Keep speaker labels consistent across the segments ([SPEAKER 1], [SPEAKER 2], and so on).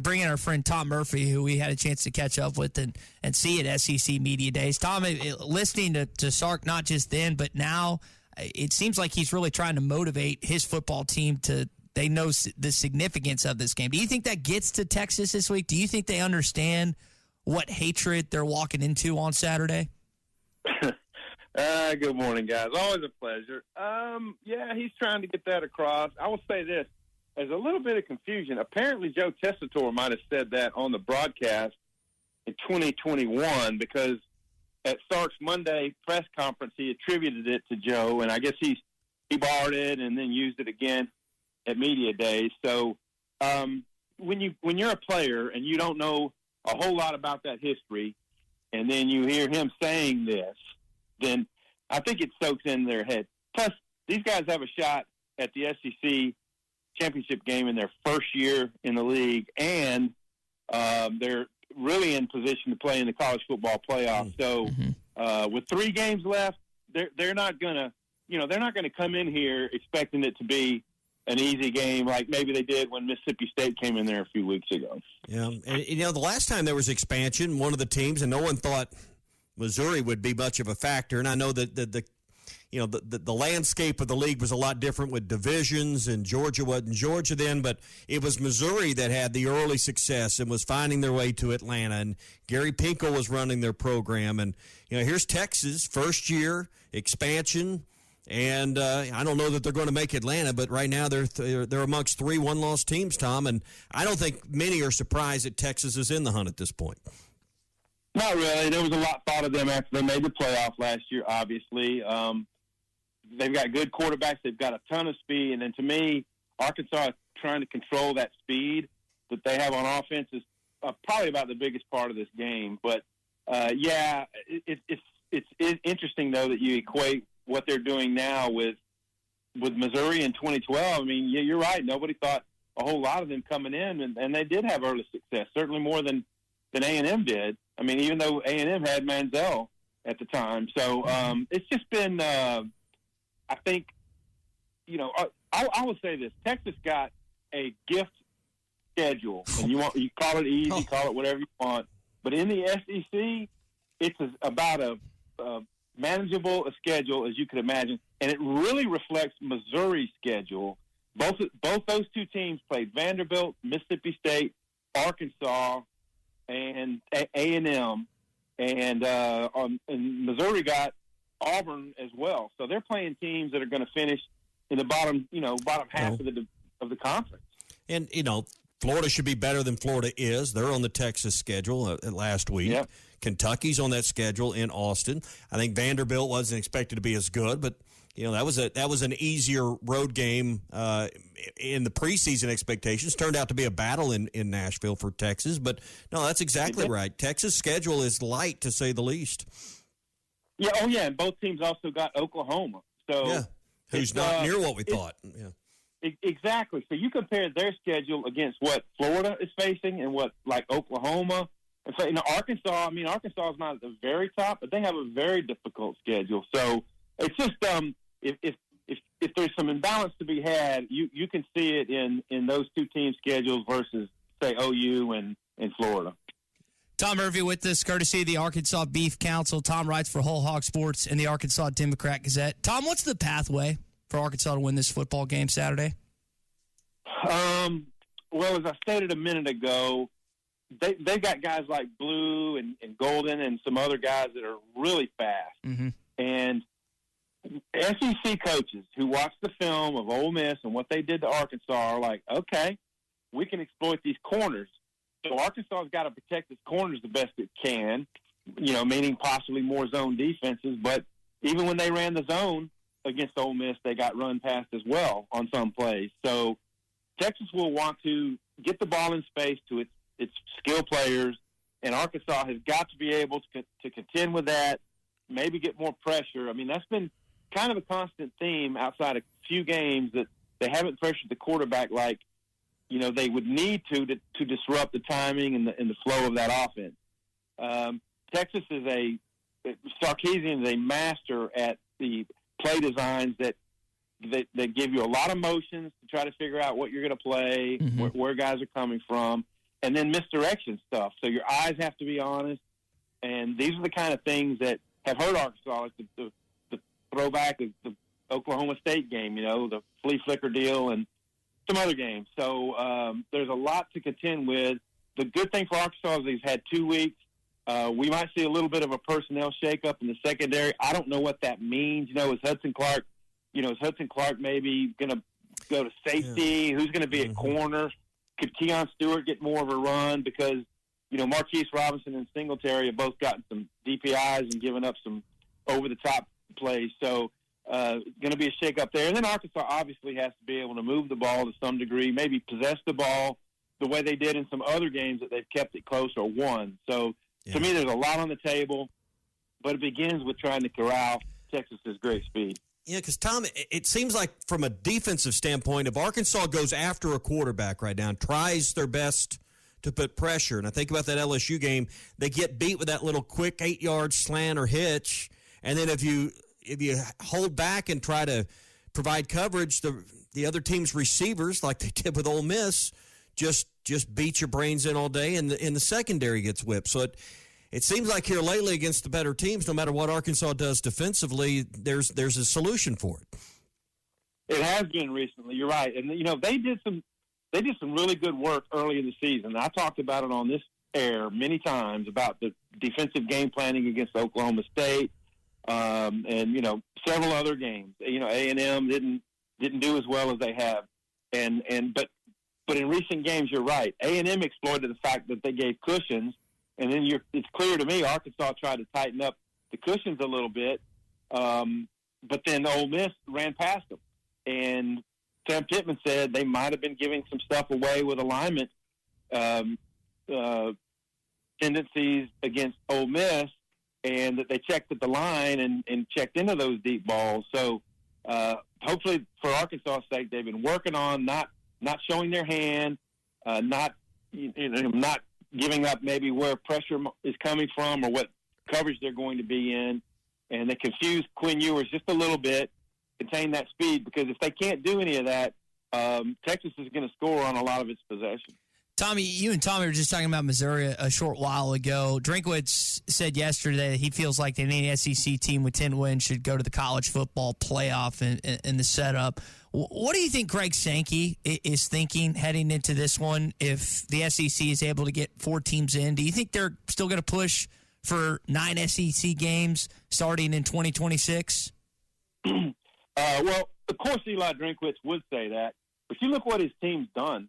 [SPEAKER 1] bring in our friend Tom Murphy, who we had a chance to catch up with and see at SEC Media Days. Tom, listening to Sark not just then, but now, it seems like he's really trying to motivate his football team they know the significance of this game. Do you think that gets to Texas this week? Do you think they understand what hatred they're walking into on Saturday?
[SPEAKER 2] Good morning, guys. Always a pleasure. Yeah, he's trying to get that across. I will say this. There's a little bit of confusion. Apparently, Joe Tessitore might have said that on the broadcast in 2021 because at Sark's Monday press conference, he attributed it to Joe, and I guess he borrowed it and then used it again at Media Days. So when you're a player and you don't know a whole lot about that history, and then you hear him saying this, then I think it soaks in their head. Plus, these guys have a shot at the SEC championship game in their first year in the league, and they're really in position to play in the college football playoff. So with 3 games left, they're not gonna come in here expecting it to be an easy game like maybe they did when Mississippi State came in there a few weeks ago.
[SPEAKER 3] Yeah, and the last time there was expansion, one of the teams, and no one thought Missouri would be much of a factor. And I know that the landscape of the league was a lot different with divisions, and Georgia wasn't Georgia then, but it was Missouri that had the early success and was finding their way to Atlanta, and Gary Pinkel was running their program. And here's Texas, first year expansion, and I don't know that they're going to make Atlanta, but right now they're amongst 3 one-loss teams, Tom, and I don't think many are surprised that Texas is in the hunt at this point.
[SPEAKER 2] Not really. There was a lot thought of them after they made the playoff last year, obviously. They've got good quarterbacks. They've got a ton of speed. And then to me, Arkansas is trying to control that speed that they have on offense is probably about the biggest part of this game. But, yeah, it's interesting, though, that you equate what they're doing now with Missouri in 2012. I mean, you're right. Nobody thought a whole lot of them coming in, and they did have early success, certainly more than A&M did. I mean, even though A&M had Manziel at the time. So it's just been, I think, I will say this. Texas got a gift schedule, and you call it easy, call it whatever you want. But in the SEC, it's about a manageable a schedule as you could imagine, and it really reflects Missouri's schedule. Both those two teams played Vanderbilt, Mississippi State, Arkansas, and A&M, and Missouri got Auburn as well. So they're playing teams that are going to finish in the bottom half of the conference.
[SPEAKER 3] And Florida should be better than Florida is. They're on the Texas schedule last week. Yep. Kentucky's on that schedule in Austin. I think Vanderbilt wasn't expected to be as good, but that was an easier road game in the preseason expectations. Turned out to be a battle in Nashville for Texas, but no, that's exactly right. Texas' schedule is light to say the least.
[SPEAKER 2] Yeah, and both teams also got Oklahoma. So
[SPEAKER 3] yeah, who's not near what we thought. Yeah.
[SPEAKER 2] Exactly. So you compare their schedule against what Florida is facing and what like Oklahoma. And so Arkansas. I mean, Arkansas is not at the very top, but they have a very difficult schedule. So it's just if there's some imbalance to be had, you can see it in those two teams' schedules versus say OU and Florida.
[SPEAKER 1] Tom Murphy with us, courtesy of the Arkansas Beef Council. Tom writes for Whole Hog Sports and the Arkansas Democrat-Gazette. Tom, what's the pathway for Arkansas to win this football game Saturday?
[SPEAKER 2] Well, as I stated a minute ago, they've got guys like Blue and Golden and some other guys that are really fast. Mm-hmm. And SEC coaches who watch the film of Ole Miss and what they did to Arkansas are like, okay, we can exploit these corners. So Arkansas has got to protect its corners the best it can, meaning possibly more zone defenses. But even when they ran the zone against Ole Miss, they got run past as well on some plays. So Texas will want to get the ball in space to its skill players, and Arkansas has got to be able to contend with that, maybe get more pressure. I mean, that's been kind of a constant theme outside a few games that they haven't pressured the quarterback like they would need to disrupt the timing and the flow of that offense. Texas Sarkisian is a master at the play designs that give you a lot of motions to try to figure out what you're going to play, where guys are coming from. and then misdirection stuff. So your eyes have to be honest, and these are the kind of things that have hurt Arkansas, like the throwback of the Oklahoma State game, the flea flicker deal and some other games. So there's a lot to contend with. The good thing for Arkansas is he's had 2 weeks. We might see a little bit of a personnel shakeup in the secondary. I don't know what that means. Is Hudson Clark maybe going to go to safety? Yeah. Who's going to be at corner? Could Keon Stewart get more of a run? Because, Marquise Robinson and Singletary have both gotten some DPIs and given up some over-the-top plays. So going to be a shakeup there. And then Arkansas obviously has to be able to move the ball to some degree, maybe possess the ball the way they did in some other games that they've kept it close or won. So, to me, there's a lot on the table, but it begins with trying to corral Texas's great speed.
[SPEAKER 3] Yeah, because, Tom, it seems like from a defensive standpoint, if Arkansas goes after a quarterback right now and tries their best to put pressure, and I think about that LSU game, they get beat with that little quick 8-yard slant or hitch, and then if you hold back and try to provide coverage, the other team's receivers, like they did with Ole Miss, just beat your brains in all day, and the secondary gets whipped. So it seems like here lately against the better teams, no matter what Arkansas does defensively, there's a solution for it.
[SPEAKER 2] It has been recently. You're right, and they did some really good work early in the season. I talked about it on this air many times about the defensive game planning against Oklahoma State, and several other games. A&M didn't do as well as they have, But in recent games, you're right. A&M exploited the fact that they gave cushions, and then it's clear to me Arkansas tried to tighten up the cushions a little bit, but then Ole Miss ran past them. And Sam Pittman said they might have been giving some stuff away with alignment tendencies against Ole Miss, and that they checked at the line and checked into those deep balls. So hopefully for Arkansas' sake, they've been working on not showing their hand, not giving up maybe where pressure is coming from or what coverage they're going to be in, and they confuse Quinn Ewers just a little bit, contain that speed, because if they can't do any of that, Texas is going to score on a lot of its possession.
[SPEAKER 1] Tommy, you and Tommy were just talking about Missouri a short while ago. Drinkwitz said yesterday that he feels like any SEC team with 10 wins should go to the college football playoff in the setup. What do you think Greg Sankey is thinking heading into this one if the SEC is able to get 4 teams in? Do you think they're still going to push for 9 SEC games starting in 2026?
[SPEAKER 2] Well, of course Eli Drinkwitz would say that. But you look what his team's done.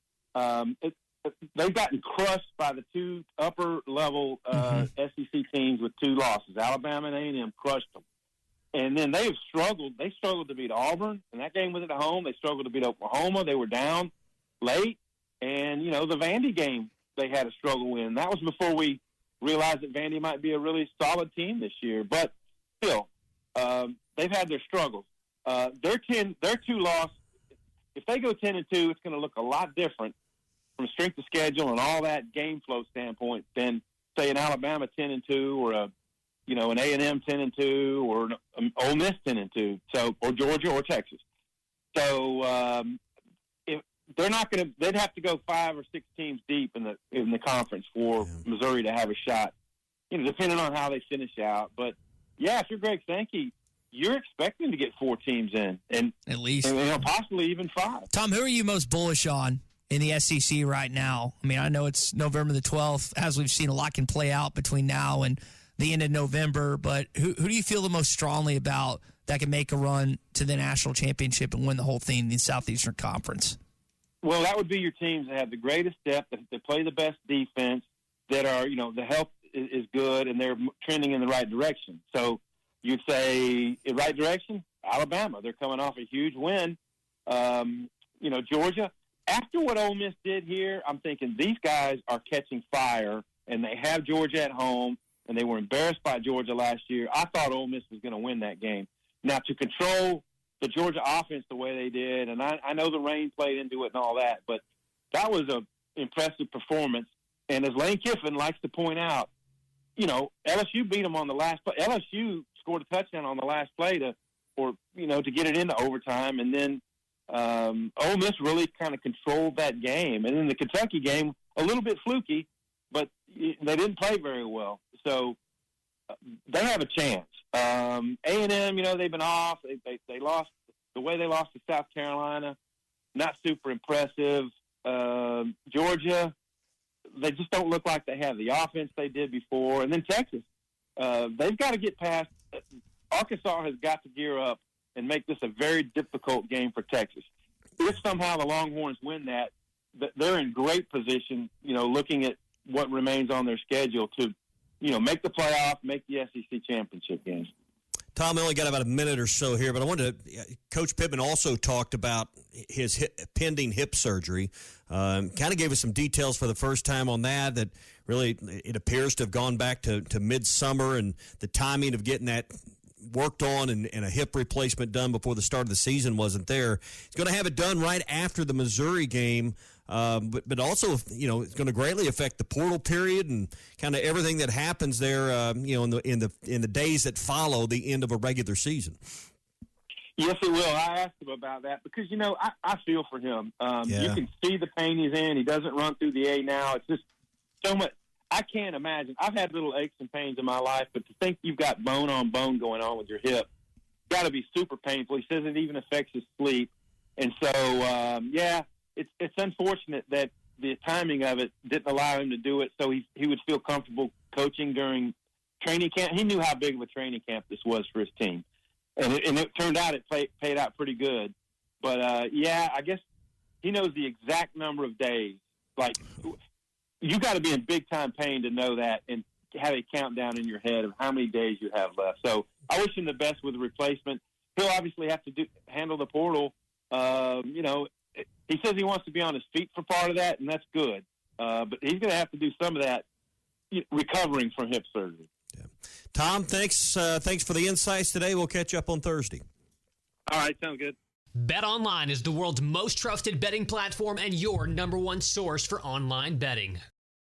[SPEAKER 2] They've gotten crushed by the 2 upper-level SEC teams with 2 losses. Alabama and A&M crushed them. And then they've struggled. They struggled to beat Auburn, and that game was at home. They struggled to beat Oklahoma. They were down late. And, the Vandy game they had a struggle in. That was before we realized that Vandy might be a really solid team this year. But still, they've had their struggles. Their 2-loss, if they go 10-2, it's going to look a lot different from a strength of schedule and all that game flow standpoint than, say, an Alabama 10-2 or an A&M 10-2 or an Ole Miss 10-2, so, or Georgia or Texas. So if they're not going to, they'd have to go 5 or 6 teams deep in the conference for Missouri to have a shot. Depending on how they finish out. But if you're Greg Sankey, you're expecting to get 4 teams in, and
[SPEAKER 1] at least,
[SPEAKER 2] possibly even 5.
[SPEAKER 1] Tom, who are you most bullish on in the SEC right now? I mean, I know it's November the 12th. As we've seen, a lot can play out between now and the end of November. But who do you feel the most strongly about that can make a run to the national championship and win the whole thing in the Southeastern Conference?
[SPEAKER 2] Well, that would be your teams that have the greatest depth, that play the best defense, that are, the health is good, and they're trending in the right direction. So you'd say, in right direction, Alabama. They're coming off a huge win. Georgia. After what Ole Miss did here, I'm thinking these guys are catching fire, and they have Georgia at home, and they were embarrassed by Georgia last year. I thought Ole Miss was going to win that game. Now, to control the Georgia offense the way they did, and I know the rain played into it and all that, but that was an impressive performance. And as Lane Kiffin likes to point out, LSU beat them on the last play. LSU scored a touchdown on the last play to get it into overtime, and then Ole Miss really kind of controlled that game. And then the Kentucky game, a little bit fluky, but they didn't play very well. So they have a chance. A&M, they've been off. They lost the way they lost to South Carolina. Not super impressive. Georgia, they just don't look like they have the offense they did before. And then Texas, they've got to get past. Arkansas has got to gear up and make this a very difficult game for Texas. If somehow the Longhorns win that, they're in great position, looking at what remains on their schedule to, make the playoff, make the SEC championship games.
[SPEAKER 3] Tom, I only got about a minute or so here, but I wanted to Coach Pittman also talked about his pending hip surgery. Kind of gave us some details for the first time on that really it appears to have gone back to midsummer, and the timing of getting that worked on and a hip replacement done before the start of the season wasn't there. He's going to have it done right after the Missouri game. But also, it's going to greatly affect the portal period and kind of everything that happens there, in the days that follow the end of a regular season.
[SPEAKER 2] Yes, it will. I asked him about that because, I feel for him. You can see the pain he's in. He doesn't run through the A now. It's just so much. I can't imagine. I've had little aches and pains in my life, but to think you've got bone on bone going on with your hip, got to be super painful. He says it even affects his sleep. And so, It's unfortunate that the timing of it didn't allow him to do it, so he would feel comfortable coaching during training camp. He knew how big of a training camp this was for his team, and it turned out it paid out pretty good. But I guess he knows the exact number of days. Like, you got to be in big time pain to know that and have a countdown in your head of how many days you have left. So I wish him the best with the replacement. He'll obviously have to handle the portal. He says he wants to be on his feet for part of that, and that's good. But he's going to have to do some of that recovering from hip surgery.
[SPEAKER 3] Yeah. Tom, thanks for the insights today. We'll catch up on Thursday.
[SPEAKER 2] All right, sounds good.
[SPEAKER 4] BetOnline is the world's most trusted betting platform and your number one source for online betting.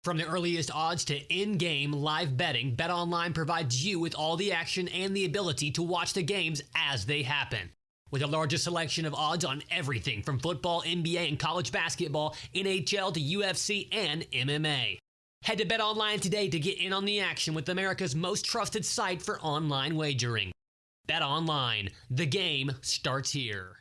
[SPEAKER 4] From the earliest odds to in-game live betting, BetOnline provides you with all the action and the ability to watch the games as they happen. With the largest selection of odds on everything from football, NBA, and college basketball, NHL to UFC and MMA. Head to BetOnline today to get in on the action with America's most trusted site for online wagering. BetOnline, the game starts here.